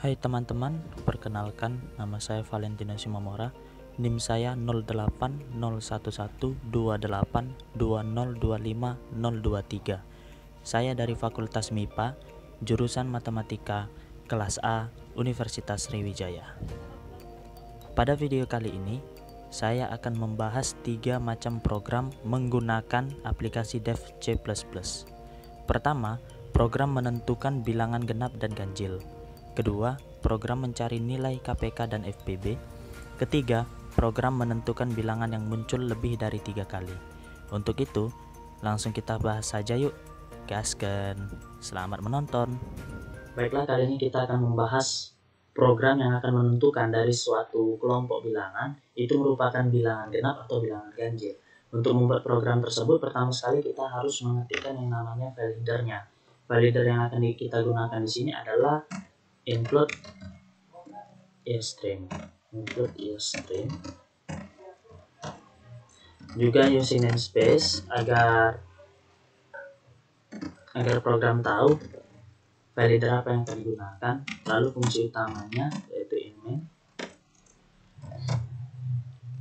Hai teman-teman, perkenalkan nama saya Valentino Simamora. NIM saya 0801112820250023. Saya dari Fakultas MIPA, jurusan Matematika, kelas A, Universitas Sriwijaya. Pada video kali ini, saya akan membahas 3 macam program menggunakan aplikasi Dev C++. Pertama, program menentukan bilangan genap dan ganjil. Kedua, program mencari nilai KPK dan FPB. Ketiga, program menentukan bilangan yang muncul lebih dari 3 kali. Untuk itu, langsung kita bahas saja yuk. Gasken. Selamat menonton. Baiklah, kali ini kita akan membahas program yang akan menentukan dari suatu kelompok bilangan itu merupakan bilangan genap atau bilangan ganjil. Untuk membuat program tersebut, pertama sekali kita harus mengetikkan yang namanya validernya. Valider yang akan kita gunakan di sini adalah include string, juga using namespace agar program tahu valider apa yang akan digunakan. Lalu fungsi utamanya yaitu in-main.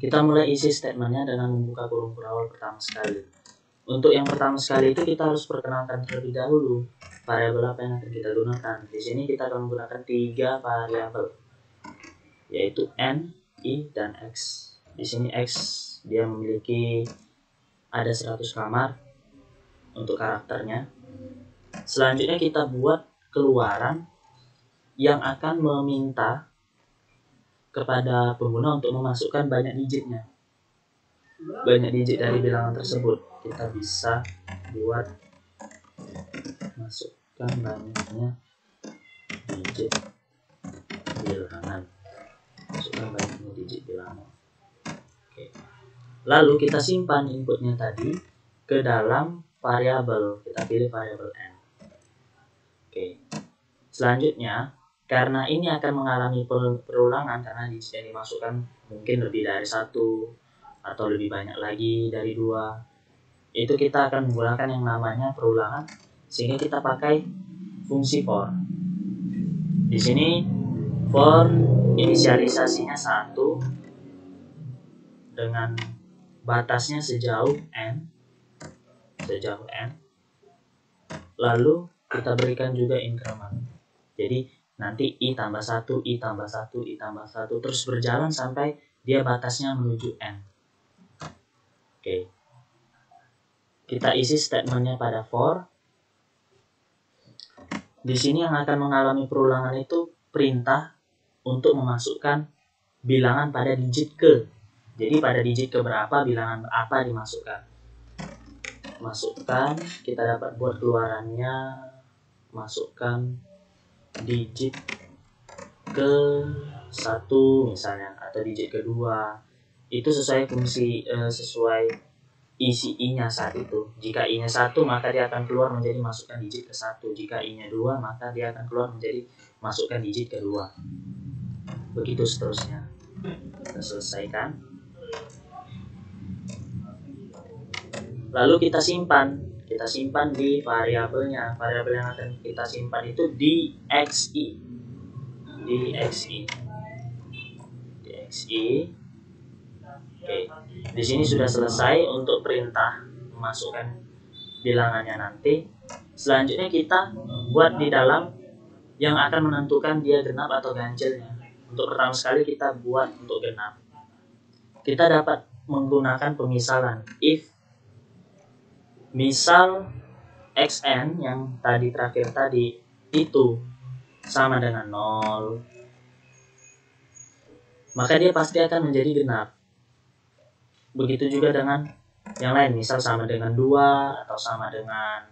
Kita mulai isi statementnya dengan membuka kurung awal pertama sekali. Untuk yang pertama sekali itu kita harus perkenalkan terlebih dahulu variabel apa yang akan kita gunakan. Di sini kita akan menggunakan 3 variabel, yaitu n, i, dan x. Di sini x dia memiliki ada 100 kamar untuk karakternya. Selanjutnya kita buat keluaran yang akan meminta kepada pengguna untuk memasukkan banyak digitnya. Banyak digit dari bilangan tersebut kita bisa buat masukkan banyaknya digit bilangan. Oke. Lalu kita simpan inputnya tadi ke dalam variabel. Kita pilih variabel n. Oke. Selanjutnya, karena ini akan mengalami perulangan karena digit yang dimasukkan mungkin lebih dari 1 atau lebih banyak lagi dari 2, itu kita akan menggunakan yang namanya perulangan, sehingga kita pakai fungsi for. Di sini for inisialisasinya 1 dengan batasnya sejauh n. Lalu kita berikan juga increment. Jadi nanti i tambah 1, i tambah 1, i tambah 1 terus berjalan sampai dia batasnya menuju n. Oke. Kita isi statementnya pada for. Di sini yang akan mengalami perulangan itu perintah untuk memasukkan bilangan pada digit ke. Jadi pada digit ke berapa bilangan apa dimasukkan. Masukkan, kita dapat buat keluarannya, masukkan digit ke 1 misalnya, atau digit kedua. Itu sesuai fungsi sesuai isi i-nya saat itu. Jika i-nya 1 maka dia akan keluar menjadi masukkan digit ke 1. Jika i-nya 2 maka dia akan keluar menjadi masukkan digit ke 2. Begitu seterusnya. Kita selesaikan. Lalu kita simpan di variabelnya. Variabel yang akan kita simpan itu di xi. Oke. Di sini sudah selesai untuk perintah memasukkan bilangannya nanti. Selanjutnya kita buat di dalam yang akan menentukan dia genap atau ganjilnya. Untuk pertama sekali kita buat untuk genap. Kita dapat menggunakan pemisalan. If misal xn yang terakhir tadi itu sama dengan 0, maka dia pasti akan menjadi genap. Begitu juga dengan yang lain, misal sama dengan 2 atau sama dengan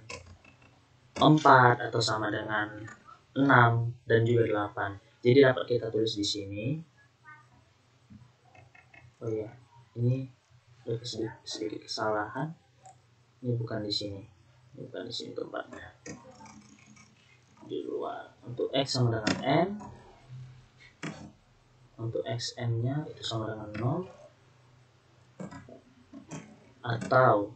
4 atau sama dengan 6 dan juga 8. Jadi dapat kita tulis di sini. Oh iya, ini sedikit kesalahan. Ini bukan di sini. Tempatnya. Di luar. Untuk x sama dengan n. Untuk xn-nya itu sama dengan 0. Atau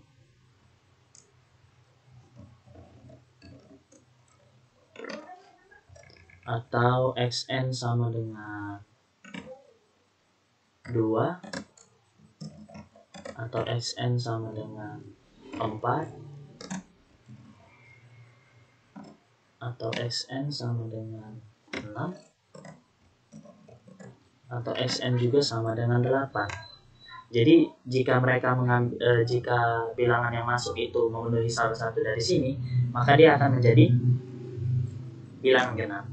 atau xn sama dengan 2 atau xn sama dengan 4 atau xn sama dengan 6 atau xn juga sama dengan 8. Jadi jika mereka jika bilangan yang masuk itu memenuhi salah satu dari sini, maka dia akan menjadi bilangan genap.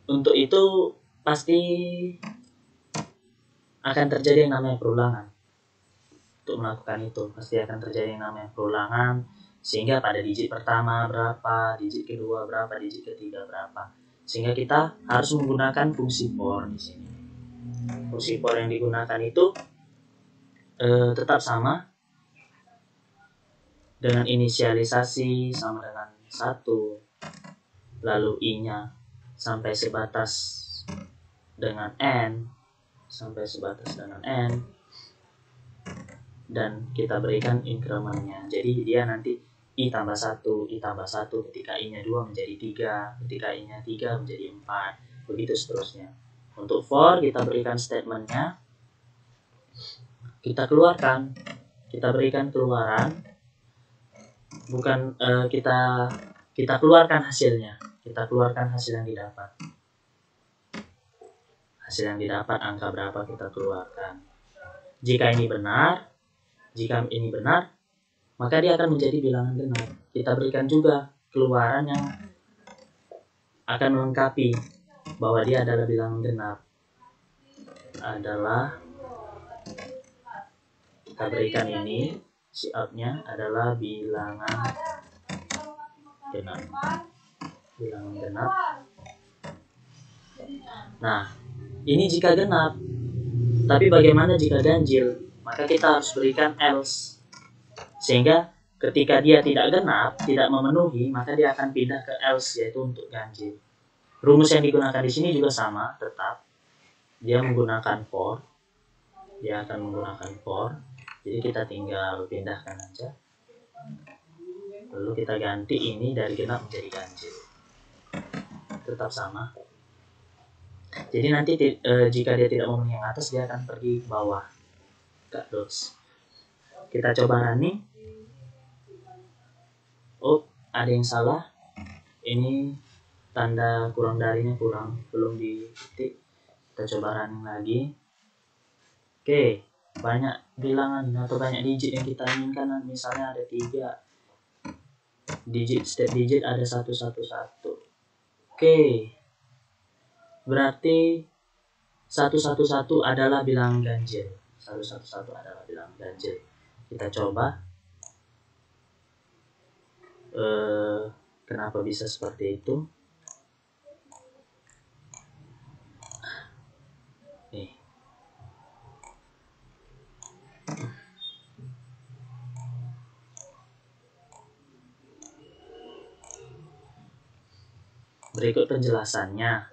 Untuk itu pasti akan terjadi yang namanya perulangan. Untuk melakukan itu pasti akan terjadi yang namanya perulangan, sehingga pada digit pertama berapa, digit kedua berapa, digit ketiga berapa. Sehingga kita harus menggunakan fungsi for di sini. Fungsi for yang digunakan itu tetap sama dengan inisialisasi sama dengan 1, lalu i-nya sampai sebatas dengan n, dan kita berikan incrementnya. Jadi dia nanti i tambah 1, i tambah 1, ketika i-nya 2 menjadi 3, ketika i-nya 3 menjadi 4, begitu seterusnya. Untuk for kita berikan statementnya, kita keluarkan, kita berikan keluaran, bukan kita keluarkan hasilnya, kita keluarkan hasil yang didapat. Hasil yang didapat angka berapa kita keluarkan. Jika ini benar, maka dia akan menjadi bilangan genap. Kita berikan juga keluaran yang akan melengkapi bahwa dia adalah bilangan genap. Kita berikan ini, siapnya adalah bilangan genap. Bilangan genap. Nah, ini jika genap. Tapi bagaimana jika ganjil? Maka kita harus berikan else. Sehingga ketika dia tidak genap, tidak memenuhi, maka dia akan pindah ke else, yaitu untuk ganjil. Rumus yang digunakan di sini juga sama, tetap. Dia menggunakan for. Dia akan menggunakan for. Jadi kita tinggal pindahkan aja. Lalu kita ganti ini dari genap menjadi ganjil. Tetap sama. Jadi nanti jika dia tidak memenuhi yang atas, dia akan pergi ke bawah. Kita coba running. Oh, ada yang salah. Ini tanda kurang darinya belum diketik. Kita coba running lagi. Oke, banyak bilangan atau banyak digit yang kita inginkan. Misalnya ada 3 digit, setiap digit ada 111. Oke, berarti 111 adalah bilangan ganjil. 111 adalah bilangan ganjil. Kita coba. Kenapa bisa seperti itu? Nih. Berikut penjelasannya.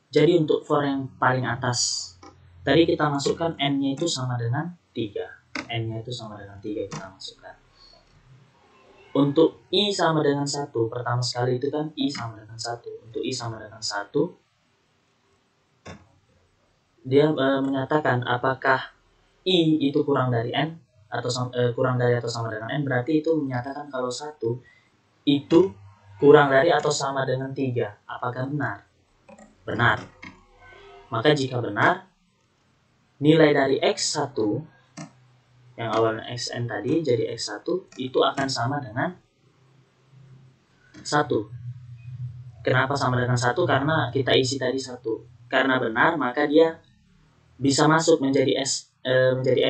Jadi untuk for yang paling atas, tadi kita masukkan n-nya itu sama dengan 3. N-nya itu sama dengan 3 kita masukkan. Untuk i sama dengan 1, pertama sekali itu kan i sama dengan 1. Untuk i sama dengan 1, dia menyatakan apakah i itu kurang dari n atau kurang dari atau sama dengan n. Berarti itu menyatakan kalau 1 itu kurang dari atau sama dengan 3. Apakah benar? Benar. Maka jika benar, nilai dari x1 yang awalnya xn tadi jadi x1 itu akan sama dengan 1. Kenapa sama dengan 1? Karena kita isi tadi 1. Karena benar, maka dia bisa masuk menjadi x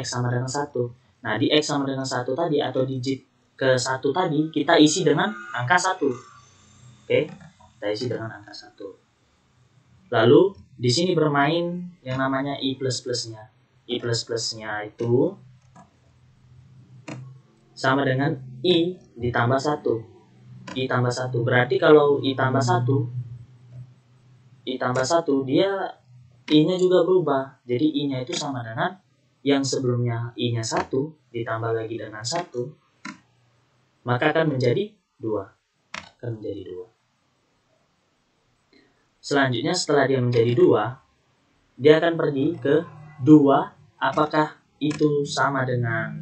sama dengan 1. Nah, di x sama dengan 1 tadi atau digit ke 1 tadi kita isi dengan angka 1. Oke, kita isi dengan angka 1. Lalu di sini bermain yang namanya i plus-plusnya. I plus-plusnya itu sama dengan i ditambah 1. I tambah 1. Berarti kalau i tambah 1, dia i-nya juga berubah. Jadi i-nya itu sama dengan yang sebelumnya i-nya 1 ditambah lagi dengan 1 maka akan menjadi 2. Selanjutnya setelah dia menjadi 2, dia akan pergi ke 2, apakah itu sama dengan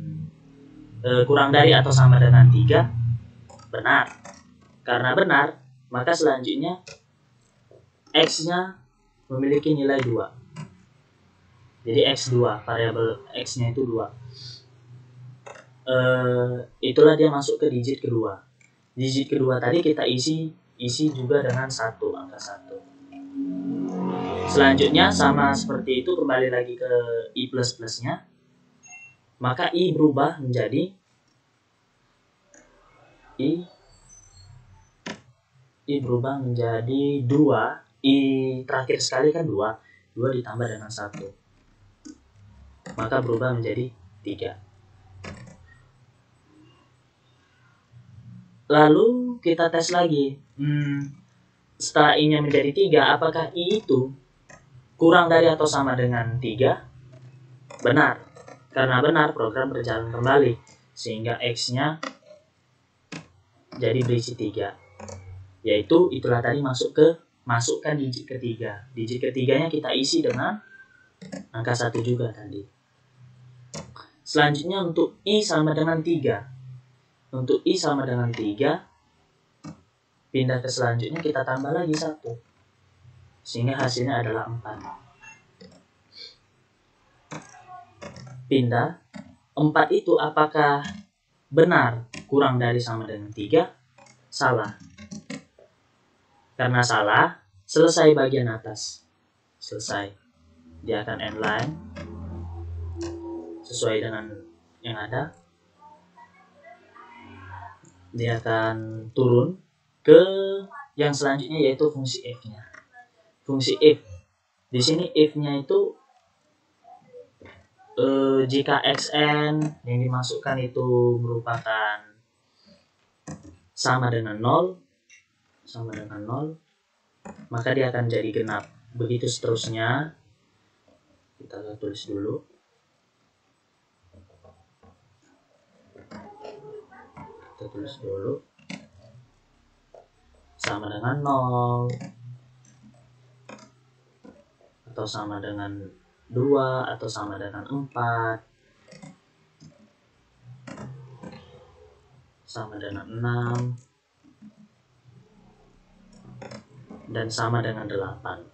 kurang dari atau sama dengan 3? Benar. Karena benar, maka selanjutnya X-nya memiliki nilai 2. Jadi X2, variabel X-nya itu 2. Itulah dia masuk ke digit kedua. Digit kedua tadi kita isi juga dengan 1, angka 1. Selanjutnya sama seperti itu, kembali lagi ke I plus-plusnya. Maka I berubah menjadi I berubah menjadi 2. I terakhir sekali kan 2 ditambah dengan 1. Maka berubah menjadi 3. Lalu kita tes lagi. Setelah I-nya menjadi 3, apakah I itu kurang dari atau sama dengan 3? Benar. Karena benar, program berjalan kembali. Sehingga X-nya jadi berisi 3. Yaitu itulah tadi masukkan digit ketiga. Digit ketiganya kita isi dengan angka 1 juga tadi. Selanjutnya untuk I sama dengan 3. Untuk I sama dengan 3, pindah ke selanjutnya kita tambah lagi 1. Sehingga hasilnya adalah 4. Pindah. 4 itu apakah benar kurang dari sama dengan 3? Salah. Karena salah, selesai bagian atas. Selesai. Dia akan endline sesuai dengan yang ada. Dia akan turun ke yang selanjutnya, yaitu fungsi if-nya. Fungsi if. Di sini if-nya itu jika xn yang dimasukkan itu merupakan sama dengan 0, maka dia akan jadi genap. Begitu seterusnya. Kita tulis dulu. Sama dengan 0 atau sama dengan 2 atau sama dengan 4, sama dengan 6, dan sama dengan 8.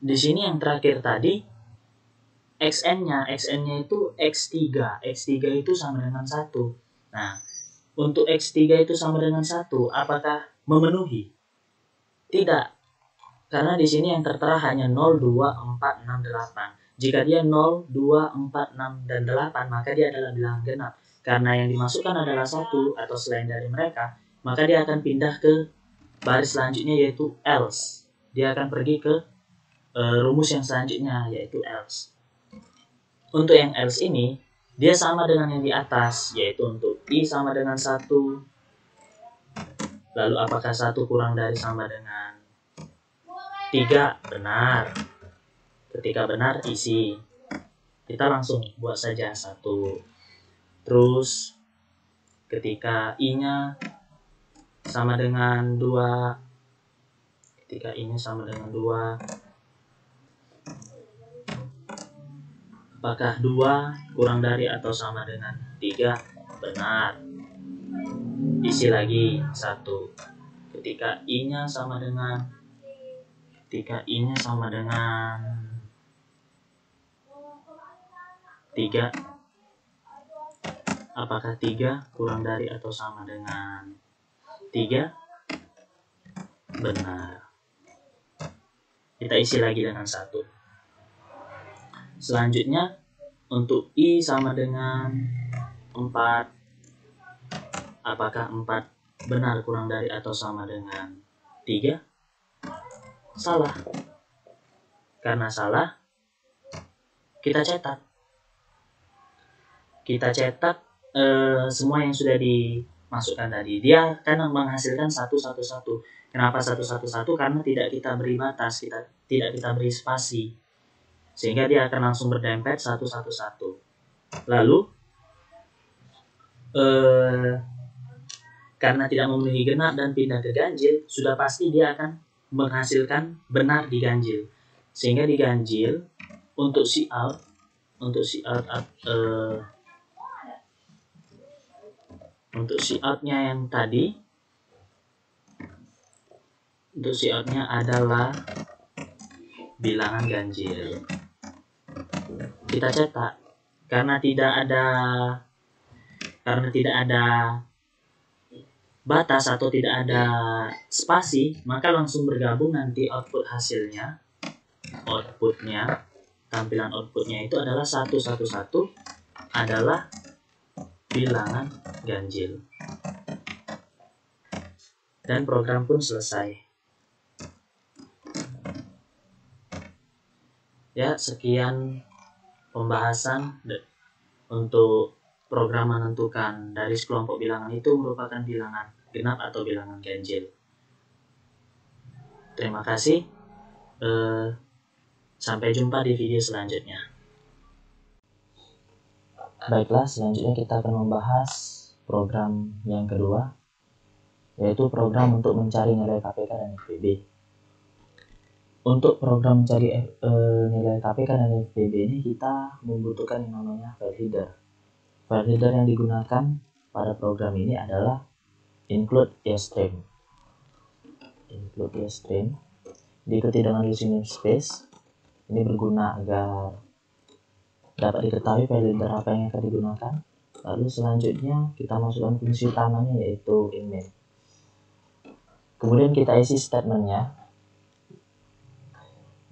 Di sini yang terakhir tadi xn-nya itu x3. X3 itu sama dengan 1. Nah, untuk x3 itu sama dengan 1, apakah memenuhi? Tidak. Karena di sini yang tertera hanya 0, 2, 4, 6, 8. Jika dia 0, 2, 4, 6, dan 8, maka dia adalah bilangan genap. Karena yang dimasukkan adalah 1 atau selain dari mereka, maka dia akan pindah ke baris selanjutnya, yaitu else. Dia akan pergi ke rumus yang selanjutnya, yaitu else. Untuk yang else ini, dia sama dengan yang di atas, yaitu untuk I sama dengan 1. Lalu apakah 1 kurang dari sama dengan 3? Benar. Ketika benar, isi. Kita langsung buat saja 1. Terus, ketika I-nya sama dengan 2, apakah 2 kurang dari atau sama dengan 3? Benar. Isi lagi 1. Ketika I-nya sama dengan 3, apakah 3 kurang dari atau sama dengan 3? Benar. Kita isi lagi dengan 1. Selanjutnya, untuk I sama dengan 4, apakah 4 benar kurang dari atau sama dengan 3? Salah. Karena salah, kita cetak. Semua yang sudah dimasukkan tadi. Dia akan menghasilkan 1, 1, 1. Kenapa 1, 1, 1? Karena tidak kita beri batas, tidak kita beri spasi. sehingga dia akan langsung berdempet satu. Lalu karena tidak memenuhi genap dan pindah ke ganjil, sudah pasti dia akan menghasilkan benar di ganjil, sehingga di ganjil untuk si outnya yang tadi, untuk si outnya adalah bilangan ganjil. Kita cetak karena tidak ada batas atau tidak ada spasi, maka langsung bergabung nanti tampilan outputnya itu adalah 111 adalah bilangan ganjil, dan program pun selesai. Ya, sekian pembahasan untuk program menentukan dari sekelompok bilangan itu merupakan bilangan genap atau bilangan ganjil. Terima kasih. Sampai jumpa di video selanjutnya. Baiklah, selanjutnya kita akan membahas program yang kedua, yaitu program untuk mencari nilai KPK dan FPB. Untuk program mencari nilai KPK dan FPB ini kita membutuhkan yang namanya file header. File header yang digunakan pada program ini adalah include YStream. Diikuti dengan using namespace. Ini berguna agar dapat diketahui file header apa yang akan digunakan. Lalu selanjutnya kita masukkan fungsi utamanya, yaitu inmain. Kemudian kita isi statementnya.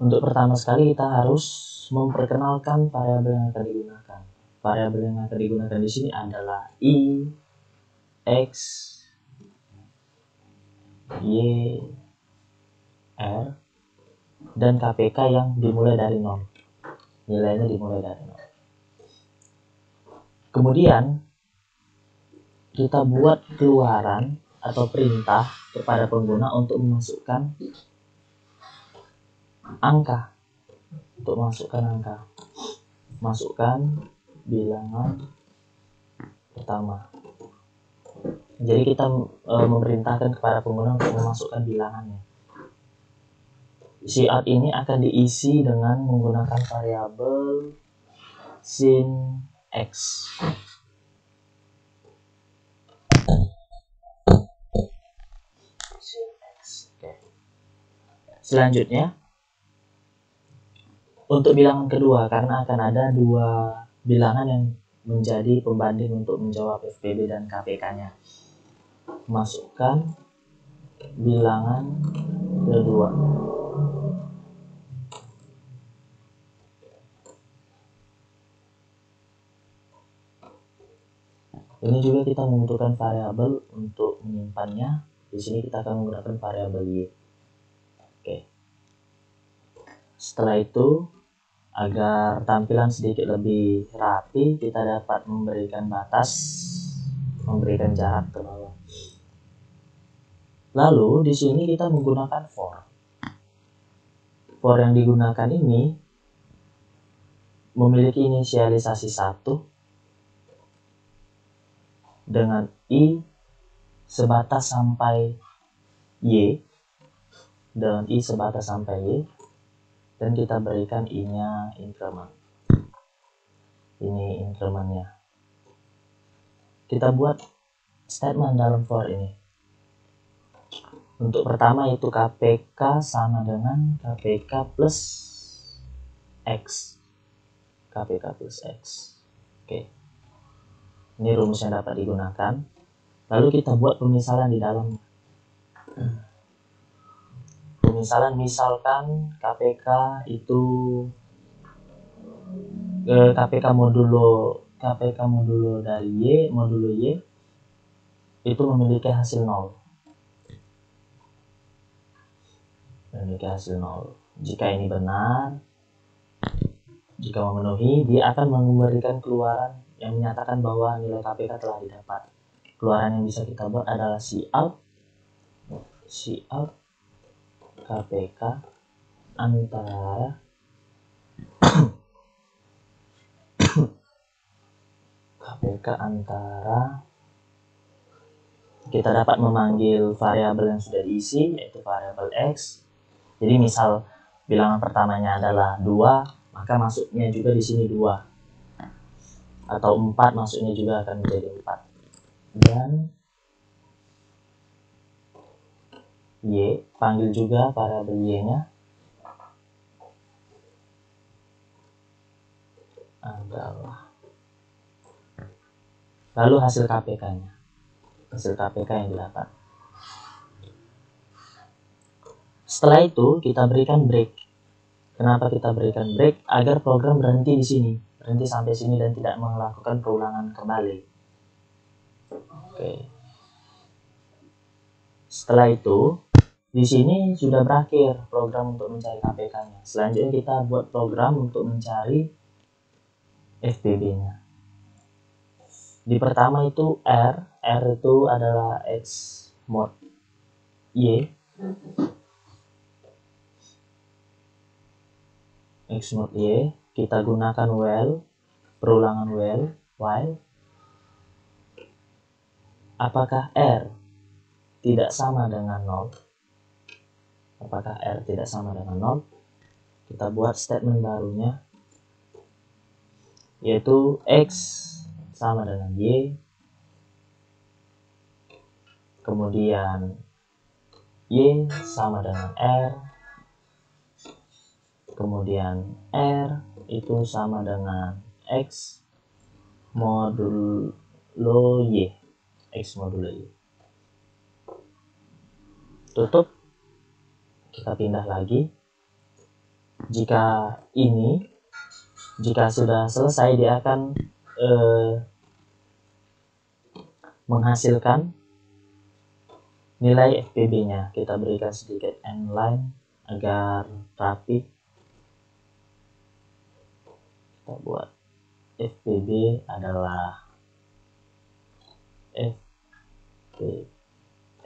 Untuk pertama sekali kita harus memperkenalkan variabel yang akan digunakan. Variabel yang akan digunakan di sini adalah i, x, y, r, dan KPK yang dimulai dari 0. Nilainya dimulai dari 0. Kemudian kita buat keluaran atau perintah kepada pengguna untuk memasukkan angka. Masukkan bilangan pertama. Jadi kita memerintahkan kepada pengguna untuk memasukkan bilangannya. Si out ini akan diisi dengan menggunakan variabel sin x. Selanjutnya, untuk bilangan kedua, karena akan ada dua bilangan yang menjadi pembanding untuk menjawab FPB dan KPK-nya. Masukkan bilangan kedua. Ini juga kita membutuhkan variabel untuk menyimpannya. Di sini kita akan menggunakan variabel y. Oke. Setelah itu, agar tampilan sedikit lebih rapi, kita dapat memberikan batas, memberikan jarak ke bawah. Lalu di sini kita menggunakan for. For yang digunakan ini memiliki inisialisasi 1 dengan i sebatas sampai y, dan kita berikan i-nya increment. Ini incrementnya. Kita buat statement dalam for ini. Untuk pertama itu KPK sama dengan KPK plus X. Oke. Ini rumus yang dapat digunakan. Lalu kita buat pemisalan di dalamnya. Misalkan KPK itu KPK modulo dari modulo Y itu memiliki hasil 0. Jika ini benar, jika memenuhi, dia akan memberikan keluaran yang menyatakan bahwa nilai KPK telah didapat. Keluaran yang bisa kita buat adalah cout KPK antara KPK antara kita dapat memanggil variabel yang sudah diisi, yaitu variabel X. Jadi misal bilangan pertamanya adalah 2, maka masuknya juga di sini 2. Atau 4 masuknya juga akan menjadi 4. Dan Y, panggil juga variabel Y-nya adalah, lalu hasil KPK-nya, hasil KPK yang didapat. Setelah itu kita berikan break. Kenapa kita berikan break? Agar program berhenti di sini, berhenti sampai sini dan tidak melakukan perulangan kembali. Oke. Setelah itu, di sini sudah berakhir program untuk mencari KPK-nya. Selanjutnya kita buat program untuk mencari FPB-nya. Di pertama itu R itu adalah X mod Y. X mod Y, kita gunakan while, perulangan while. Apakah R tidak sama dengan 0? Apakah R tidak sama dengan 0? Kita buat statement barunya, yaitu X sama dengan Y, kemudian Y sama dengan R, kemudian R itu sama dengan X modulo Y. X modulo Y. Tutup. Kita pindah lagi. Jika sudah selesai, dia akan menghasilkan nilai FPB-nya. Kita berikan sedikit end line agar rapi. Kita buat FPB adalah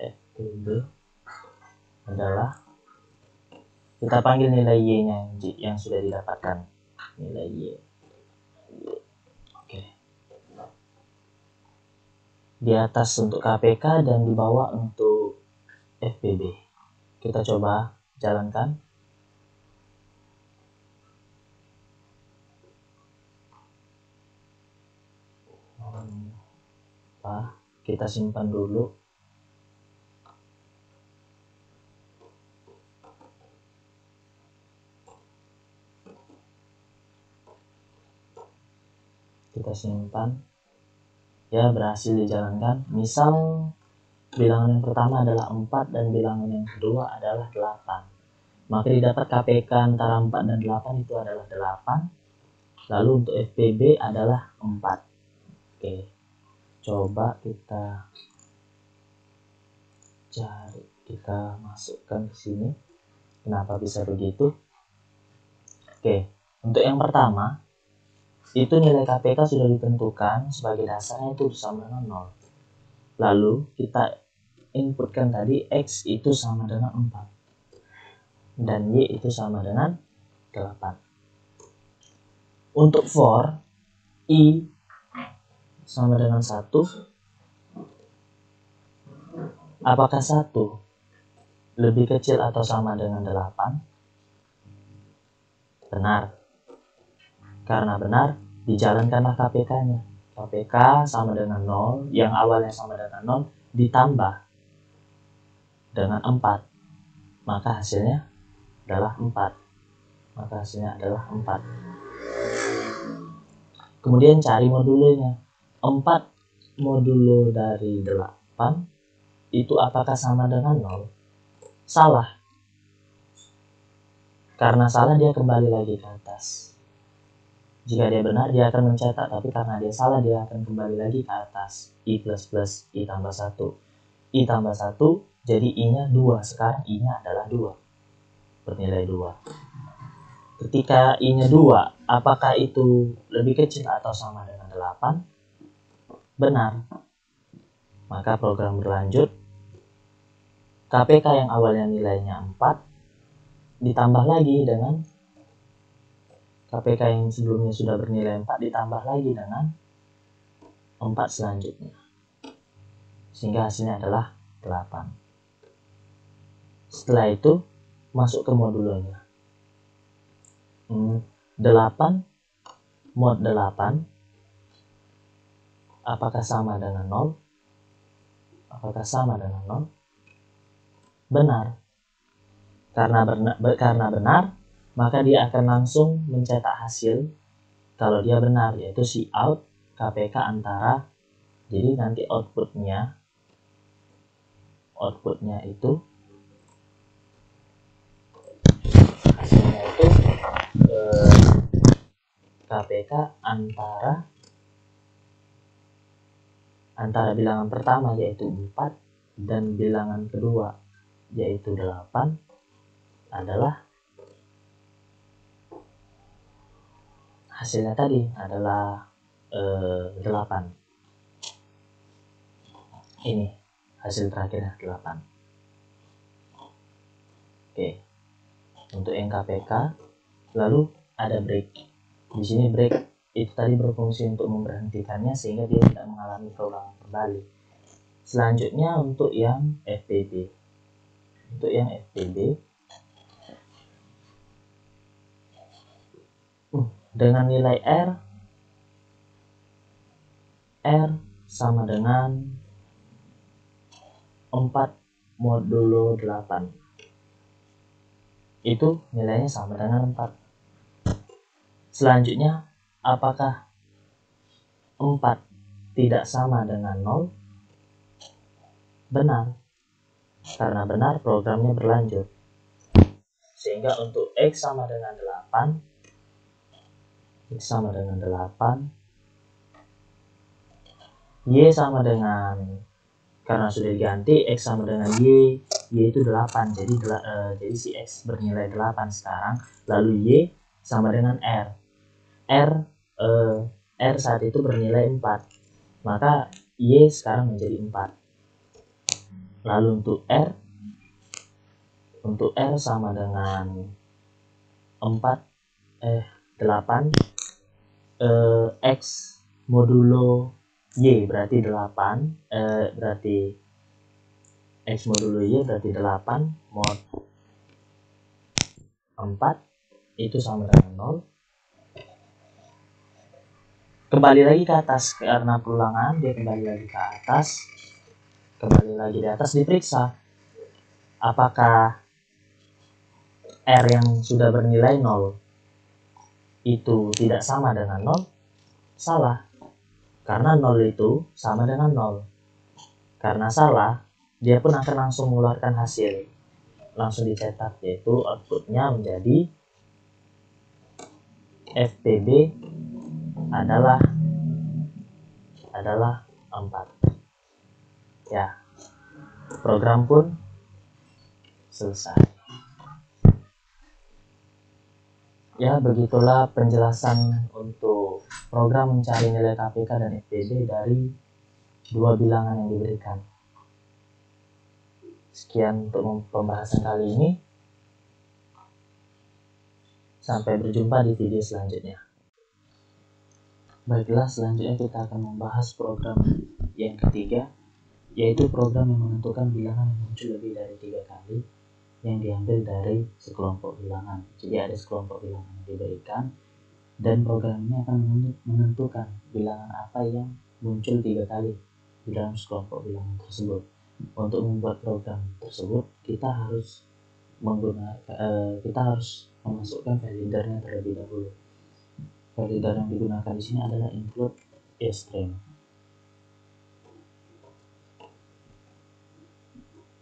FPB adalah, kita panggil nilai Y-nya yang sudah didapatkan, nilai Y. Oke. Di atas untuk KPK dan di bawah untuk FPB. Kita coba jalankan. Kita simpan dulu. Kita simpan. Ya, berhasil dijalankan. Misal bilangan yang pertama adalah 4 dan bilangan yang kedua adalah 8. Maka didapat KPK antara 4 dan 8 itu adalah 8. Lalu untuk FPB adalah 4. Oke. Coba kita cari, kita masukkan ke sini. Kenapa bisa begitu? Oke, untuk yang pertama itu nilai KPK sudah ditentukan sebagai dasarnya itu sama dengan 0. Lalu kita inputkan tadi X itu sama dengan 4 dan Y itu sama dengan 8. Untuk for I sama dengan 1, apakah 1 lebih kecil atau sama dengan 8? Benar. Karena benar, dijalankanlah KPK-nya. KPK sama dengan 0, yang awalnya sama dengan 0, ditambah dengan 4. Maka hasilnya adalah 4. Kemudian cari modulonya. 4 modulo dari 8 itu apakah sama dengan 0? Salah. Karena salah dia kembali lagi ke atas. Jika dia benar dia akan mencetak, tapi karena dia salah dia akan kembali lagi ke atas. I plus plus I tambah 1. I tambah 1 jadi I-nya 2. Sekarang I-nya adalah 2. Bernilai 2. Ketika I-nya 2, apakah itu lebih kecil atau sama dengan 8? Benar. Maka program berlanjut. KPK yang awalnya nilainya 4 ditambah lagi dengan KPK yang sebelumnya sudah bernilai 4 ditambah lagi dengan 4 selanjutnya, sehingga hasilnya adalah 8. Setelah itu masuk ke modulonya. 8 mod 8 apakah sama dengan 0? Apakah sama dengan 0? Benar. Karena benar, maka dia akan langsung mencetak hasil kalau dia benar, yaitu si out KPK antara. Jadi nanti outputnya itu hasilnya itu KPK antara bilangan pertama yaitu 4 dan bilangan kedua yaitu 8 adalah hasilnya tadi adalah 8. Ini hasil terakhirnya 8. Oke. Untuk yang KPK, lalu ada break. Di sini break itu tadi berfungsi untuk memberhentikannya sehingga dia tidak mengalami keulangan kembali. Selanjutnya untuk yang FPB. Untuk yang FPB dengan nilai R sama dengan 4 modulo 8. Itu nilainya sama dengan 4. Selanjutnya, apakah 4 tidak sama dengan 0? Benar. Karena benar, programnya berlanjut. Sehingga untuk X sama dengan 8, Y sama dengan, karena sudah diganti, X sama dengan Y itu 8. Jadi si X bernilai 8 sekarang. Lalu Y sama dengan R saat itu bernilai 4. Maka Y sekarang menjadi 4. Lalu untuk R sama dengan 8 X modulo Y berarti 8, berarti X modulo Y berarti 8 mod 4 itu sama dengan 0. Kembali lagi ke atas karena perulangan, dia kembali lagi ke atas. Kembali lagi di atas, diperiksa apakah R yang sudah bernilai 0 itu tidak sama dengan 0. Salah, karena 0 itu sama dengan 0. Karena salah, dia pun akan langsung mengeluarkan hasil, langsung dicetak, yaitu outputnya menjadi FPB adalah 4. Ya, program pun selesai. Ya, begitulah penjelasan untuk program mencari nilai KPK dan FPB dari 2 bilangan yang diberikan. Sekian untuk pembahasan kali ini. Sampai berjumpa di video selanjutnya. Baiklah, selanjutnya kita akan membahas program yang ketiga, yaitu program yang menentukan bilangan yang muncul lebih dari 3 kali yang diambil dari sekelompok bilangan. Jadi ada sekelompok bilangan yang diberikan dan program ini akan menentukan bilangan apa yang muncul 3 kali di dalam sekelompok bilangan tersebut. Untuk membuat program tersebut kita harus memasukkan validernya terlebih dahulu. Valider yang digunakan di sini adalah include string.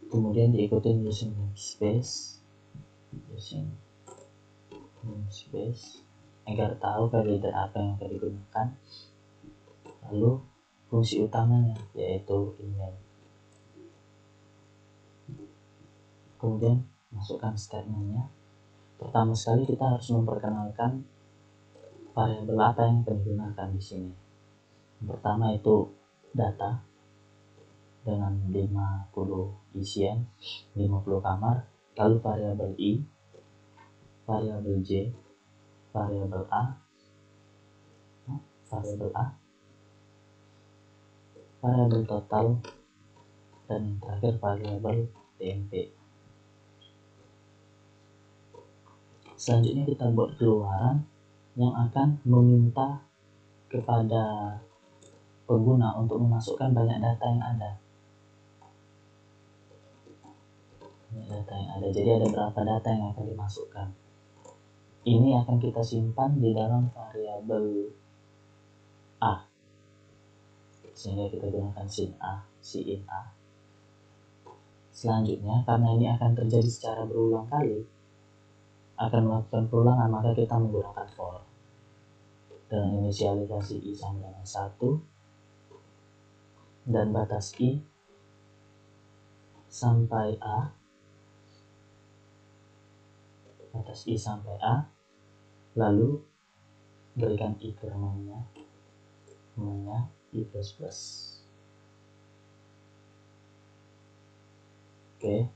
Kemudian diikuti using namespace agar tahu valider apa yang akan digunakan. Lalu fungsi utamanya yaitu email. Kemudian masukkan statementnya. Pertama sekali kita harus memperkenalkan variabel apa yang akan digunakan di sini. Yang pertama itu data dengan 50 isian, 50 kamar, lalu variabel I, variabel J, variabel A, variabel total, dan yang terakhir variabel TMP. Selanjutnya kita buat keluaran yang akan meminta kepada pengguna untuk memasukkan banyak data yang ada. Jadi ada berapa data yang akan dimasukkan. Ini akan kita simpan di dalam variabel A, sehingga kita gunakan sin A. Selanjutnya, karena ini akan terjadi secara berulang kali, akan melakukan perulangan, maka kita menggunakan for dengan inisialisasi i sama dengan 1 dan batas i sampai A, lalu berikan i ke namanya i++. Oke,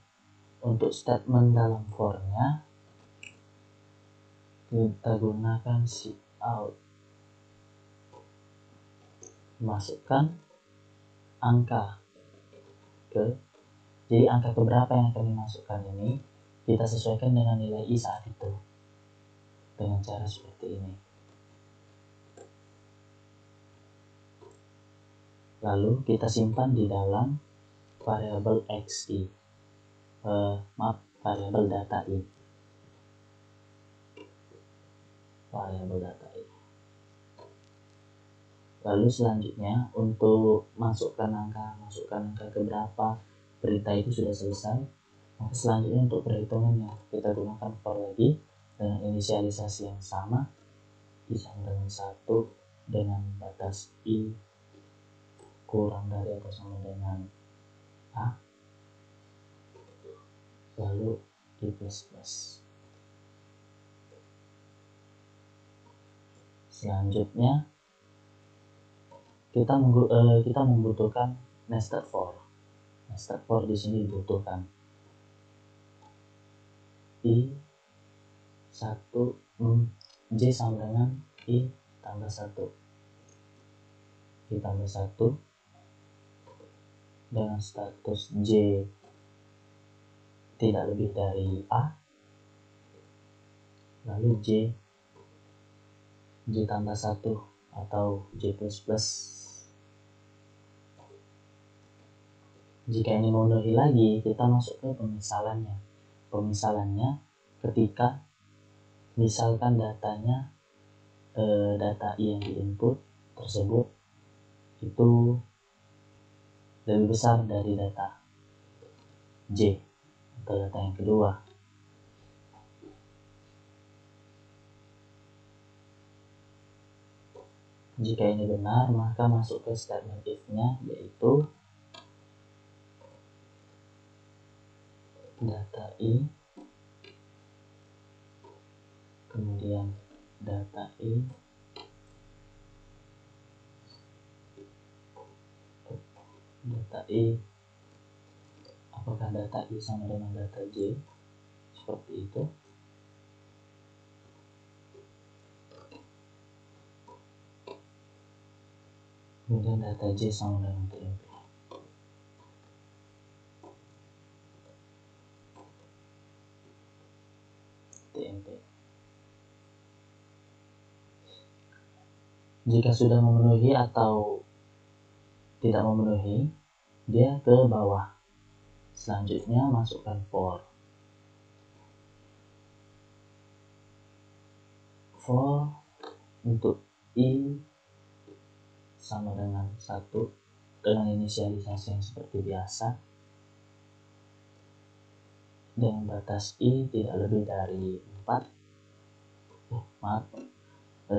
untuk statement dalam for-nya kita gunakan cout, masukkan angka jadi angka keberapa yang akan dimasukkan ini kita sesuaikan dengan nilai i saat itu dengan cara seperti ini. Lalu kita simpan di dalam variabel variabel data i. Lalu selanjutnya untuk masukkan angka keberapa berita itu sudah selesai. Maka selanjutnya untuk perhitungannya kita gunakan for lagi dengan inisialisasi yang sama, i sama dengan 1 dengan batas i kurang dari atau sama dengan A, lalu i++. Selanjutnya kita membutuhkan nested for. Nested for di sini dibutuhkan j sama dengan i tambah 1 dengan status j tidak lebih dari A, lalu j tambah 1 atau j++. Jika ini memenuhi lagi, kita masuk ke pemisalannya ketika misalkan data i yang diinput tersebut itu lebih besar dari data j atau data yang kedua. Jika ini benar, maka masuk ke statement if-nya, yaitu data i kemudian data i apakah data i sama dengan data j, seperti itu. Kemudian data j sama dengan TMP. Jika sudah memenuhi atau tidak memenuhi, dia ke bawah. Selanjutnya masukkan for untuk i sama dengan 1 dengan inisialisasi yang seperti biasa, dengan batas i tidak lebih dari 4,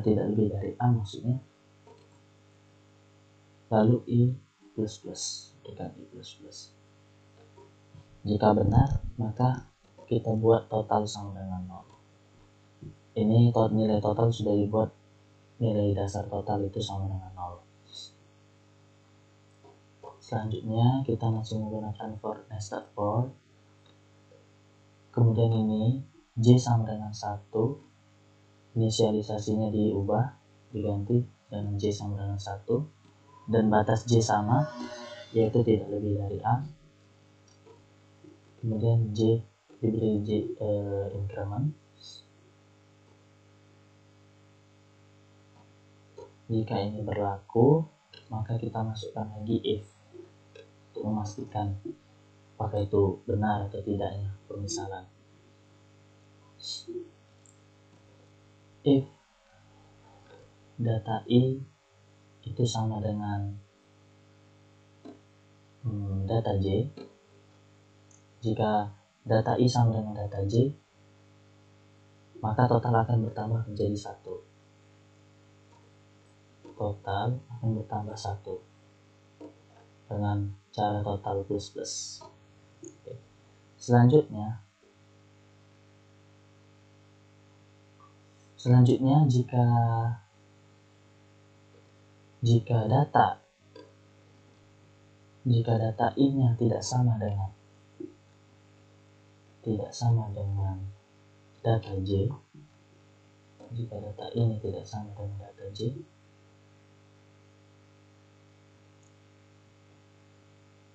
tidak lebih dari A maksudnya, lalu i++, dengan i++. Jika benar, maka kita buat total sama dengan 0. Ini nilai total sudah dibuat, nilai dasar total itu sama dengan 0. Selanjutnya kita masih menggunakan for nested for. Kemudian ini j sama dengan 1, inisialisasinya diubah, diganti dengan j sama dengan 1, dan batas J sama, yaitu tidak lebih dari A. Kemudian J diberi increment. Jika ini berlaku, maka kita masukkan lagi if untuk memastikan apakah itu benar atau tidaknya pemisalan. If data I itu sama dengan data J, jika data I sama dengan data J, maka total akan bertambah menjadi 1. Total akan bertambah 1 dengan cara total plus. Oke. Selanjutnya jika data I-nya tidak sama dengan data J, jika data ini tidak sama dengan data J,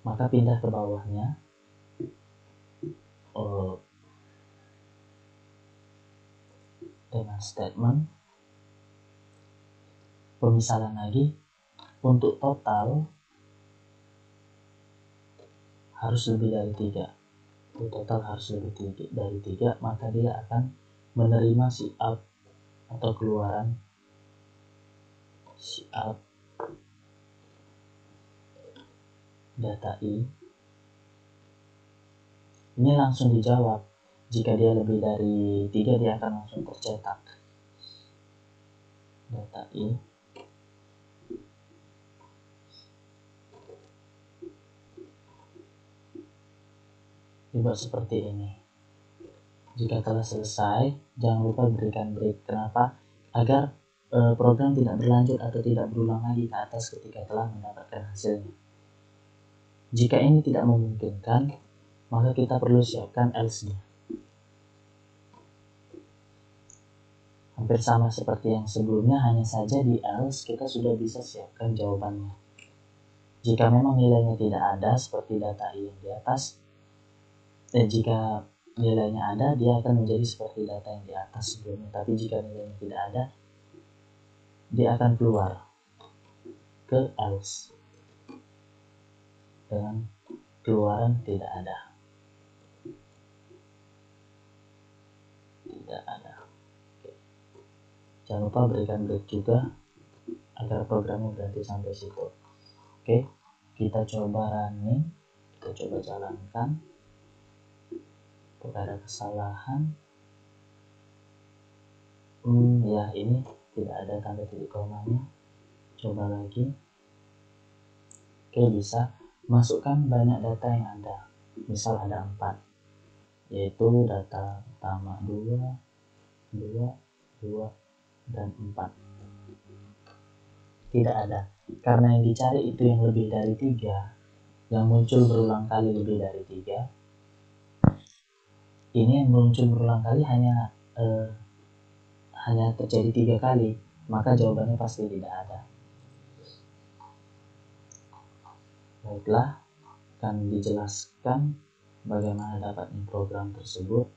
maka pindah ke bawahnya dengan statement pemisalan lagi. Untuk total harus lebih dari 3. Total harus lebih dari 3, maka dia akan menerima si out atau keluaran si out data I. Ini langsung dijawab. Jika dia lebih dari 3, dia akan langsung tercetak data I. Dibuat seperti ini. Jika telah selesai, jangan lupa berikan break. Kenapa? Agar program tidak berlanjut atau tidak berulang lagi ke atas ketika telah mendapatkan hasilnya. Jika ini tidak memungkinkan, maka kita perlu siapkan else-nya. Hampir sama seperti yang sebelumnya, hanya saja di else kita sudah bisa siapkan jawabannya. Jika memang nilainya tidak ada seperti data I yang di atas, dan jika nilainya ada, dia akan menjadi seperti data yang di atas sebelumnya. Tapi jika nilainya tidak ada, dia akan keluar ke else dengan keluaran tidak ada. Oke. Jangan lupa berikan break juga agar programnya berhenti sampai situ. Oke, kita coba running, kita coba jalankan. Apakah ada kesalahan? Ya, ini tidak ada tanda titik komanya. Coba lagi. Oke, bisa. Masukkan banyak data yang ada. Misal ada 4, yaitu data pertama 2, dan 4. Tidak ada, karena yang dicari itu yang lebih dari 3, yang muncul berulang kali lebih dari 3. Ini yang muncul berulang kali hanya terjadi 3 kali, maka jawabannya pasti tidak ada. Baiklah, akan dijelaskan bagaimana dapatnya program tersebut.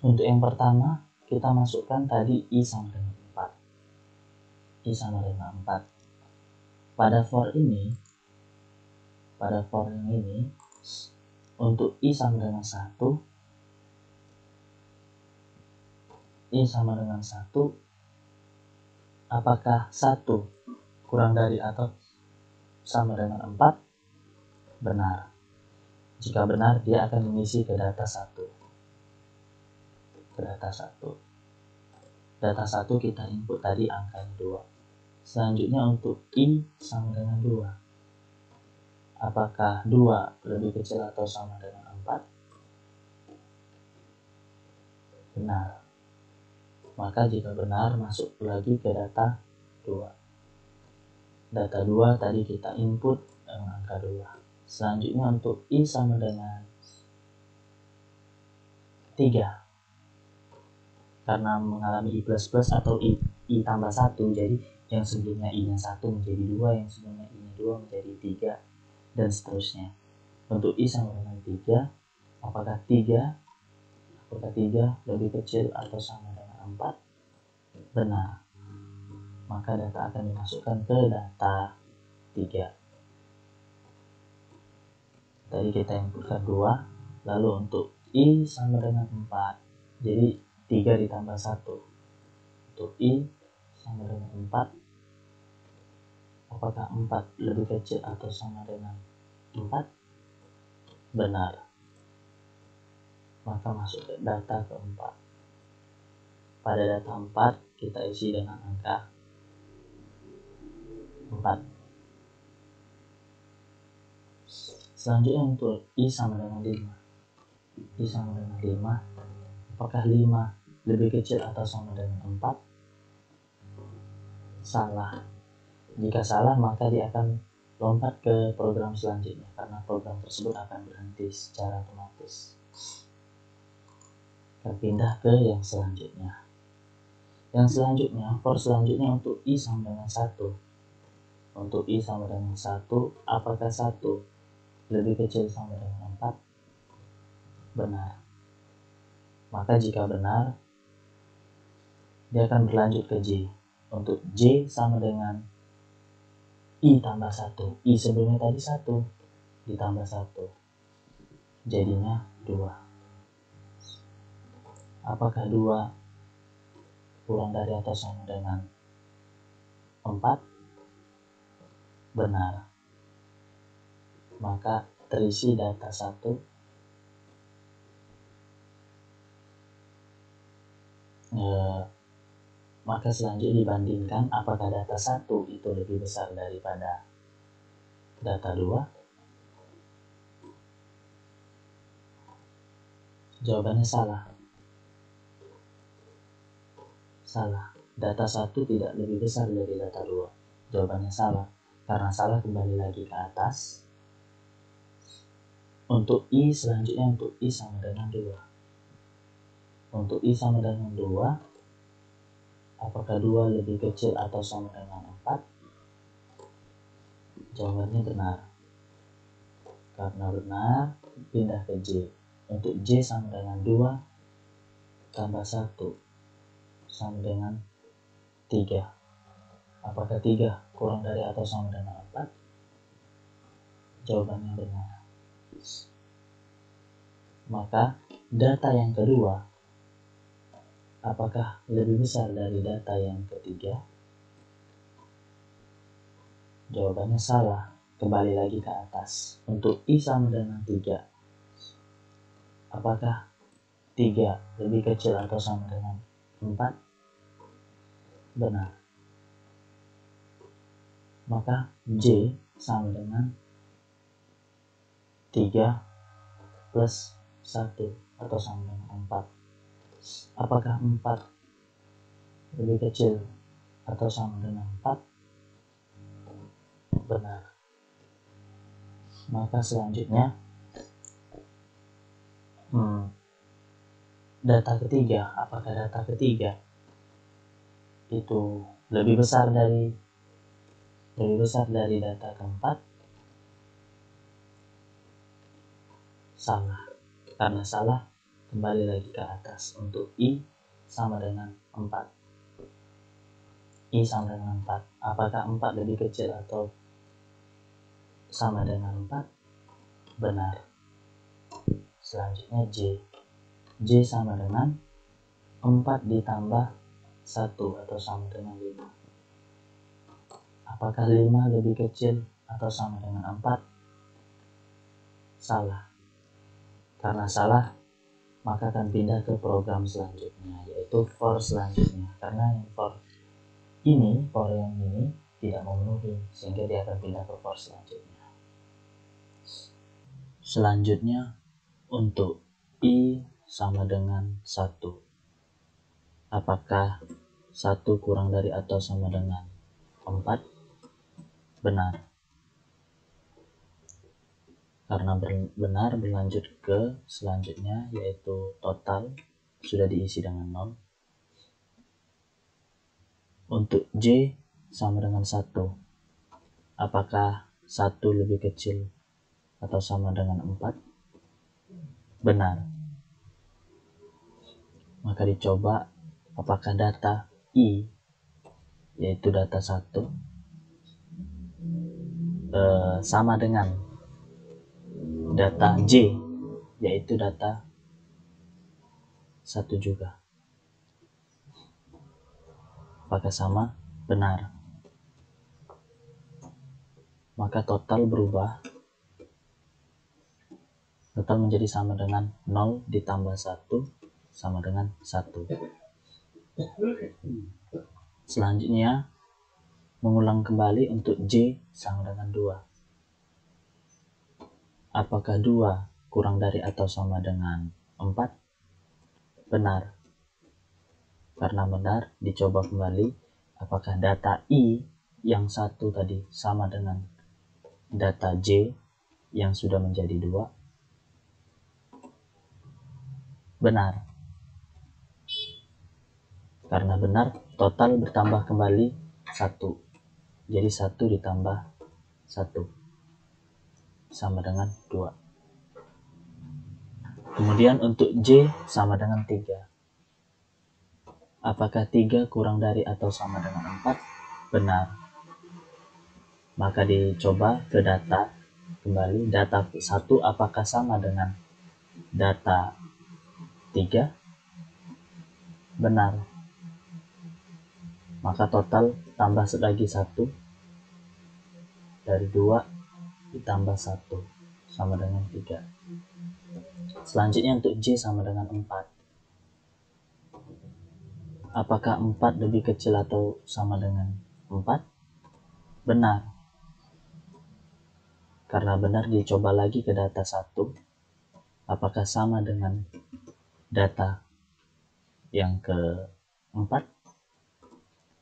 Untuk yang pertama, kita masukkan tadi I sama dengan 4. I sama dengan 4. Pada for yang ini, untuk I sama dengan 1, apakah 1 kurang dari atau sama dengan 4? Benar. Jika benar, dia akan mengisi ke data 1. Data 1 kita input tadi angkanya 2. Selanjutnya untuk I sama dengan 2. Apakah 2 lebih kecil atau sama dengan 4? Benar. Maka jika benar, masuk lagi ke data 2. Data 2 tadi kita input dengan angka 2. Selanjutnya untuk I sama dengan 3 karena mengalami I++ atau I tambah 1, jadi yang sebelumnya I nya 1 menjadi 2, yang sebelumnya I nya 2 menjadi 3, dan seterusnya. Untuk I sama dengan 3, apakah 3 lebih kecil atau sama dengan 4? Benar. Maka data akan dimasukkan ke data 3. Tadi kita inputkan 2, lalu untuk I sama dengan 4, jadi 3 ditambah 1. Untuk I sama dengan 4, apakah 4 lebih kecil atau sama dengan 4? Benar. Maka masuk ke data keempat. Pada data 4 kita isi dengan angka 4. Selanjutnya untuk I sama dengan 5. I sama dengan 5, apakah 5 lebih kecil atau sama dengan 4? Salah. Jika salah maka dia akan lompat ke program selanjutnya karena program tersebut akan berhenti secara otomatis. Kita pindah ke yang selanjutnya. Yang selanjutnya, for selanjutnya untuk I sama dengan 1. Untuk I sama dengan 1, apakah 1 lebih kecil sama dengan 4? Benar. Maka jika benar, dia akan berlanjut ke J. Untuk J sama dengan I tambah 1. I sebelumnya tadi 1 ditambah 1, jadinya 2. Apakah 2 kurang dari atau sama dengan 4? Benar. Maka terisi data 1 maka selanjutnya dibandingkan apakah data 1 itu lebih besar daripada data 2. Jawabannya salah. Salah. Data 1 tidak lebih besar dari data 2. Jawabannya salah. Karena salah, kembali lagi ke atas. Untuk I selanjutnya, untuk I sama dengan 2. Untuk I sama dengan 2, apakah 2 lebih kecil atau sama dengan 4? Jawabannya benar. Karena benar, pindah ke J. Untuk J sama dengan 2 tambah 1 sama dengan 3. Apakah 3 kurang dari atau sama dengan 4? Jawabannya benar. Maka data yang kedua, apakah lebih besar dari data yang ketiga? Jawabannya salah. Kembali lagi ke atas. Untuk I sama dengan 3, apakah 3 lebih kecil atau sama dengan 4? Benar. Maka J sama dengan 3 plus 1 atau sama dengan 4. Apakah 4 lebih kecil atau sama dengan 4? Benar. Maka selanjutnya data ketiga, apakah data ketiga itu lebih besar dari data keempat? Salah. Karena salah, kembali lagi ke atas. Untuk I sama dengan 4. I sama dengan 4. Apakah 4 lebih kecil atau sama dengan 4? Benar. Selanjutnya J. J sama dengan 4 ditambah 1 atau sama dengan 5. Apakah 5 lebih kecil atau sama dengan 4? Salah. Karena salah, maka akan pindah ke program selanjutnya, yaitu for selanjutnya. Karena yang for yang ini tidak memenuhi, sehingga dia akan pindah ke for selanjutnya. Selanjutnya untuk I sama dengan 1, apakah 1 kurang dari atau sama dengan 4? Benar. Karena benar, berlanjut ke selanjutnya, yaitu total sudah diisi dengan 0. Untuk J sama dengan 1. Apakah 1 lebih kecil atau sama dengan 4? Benar. Maka dicoba apakah data I, yaitu data 1, sama dengan data J, yaitu data 1 juga. Apakah sama? Benar. Maka total berubah. Total menjadi sama dengan 0 ditambah 1 sama dengan 1. Selanjutnya, mengulang kembali untuk J sama dengan 2. Apakah 2 kurang dari atau sama dengan 4? Benar. Karena benar, dicoba kembali apakah data I yang 1 tadi sama dengan data J yang sudah menjadi 2. Benar. Karena benar, total bertambah kembali 1. Jadi 1 ditambah 1 sama dengan 2. Kemudian untuk J sama dengan 3. Apakah 3 kurang dari atau sama dengan 4? Benar. Maka dicoba ke data kembali. Data 1 apakah sama dengan data 3? Benar. Maka total tambah lagi 1. Dari 2 ditambah 1 sama dengan 3. Selanjutnya untuk J sama dengan 4. Apakah 4 lebih kecil atau sama dengan 4? Benar. Karena benar, dicoba lagi ke data 1. Apakah sama dengan data yang ke-4?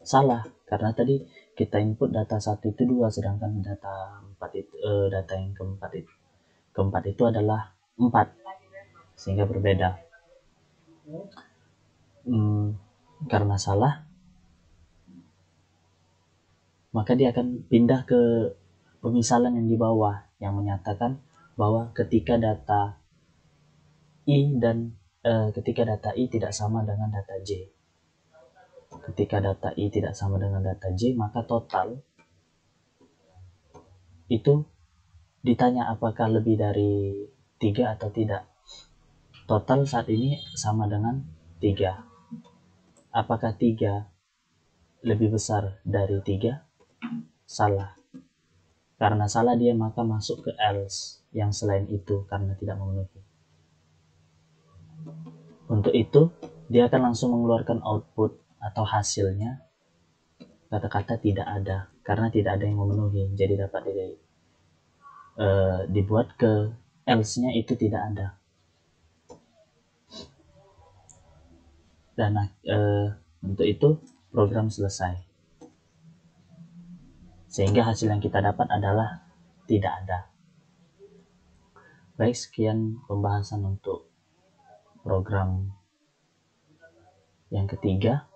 Salah, karena tadi kita input data 1 itu 2, sedangkan data 4 itu data yang keempat itu adalah 4, sehingga berbeda. Karena salah, maka dia akan pindah ke pemisalan yang di bawah yang menyatakan bahwa ketika data I tidak sama dengan data J. Ketika data I tidak sama dengan data J, maka total itu ditanya apakah lebih dari 3 atau tidak. Total saat ini sama dengan 3. Apakah 3 lebih besar dari 3? Salah. Karena salah dia, maka masuk ke else yang selain itu karena tidak memenuhi. Untuk itu, dia akan langsung mengeluarkan output atau hasilnya kata-kata tidak ada, karena tidak ada yang memenuhi. Jadi dapat dibuat ke else-nya itu tidak ada. Dan untuk itu program selesai. Sehingga hasil yang kita dapat adalah tidak ada. Baik, sekian pembahasan untuk program yang ketiga.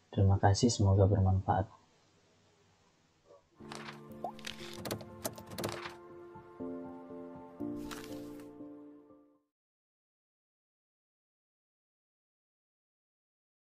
Terima kasih, semoga bermanfaat.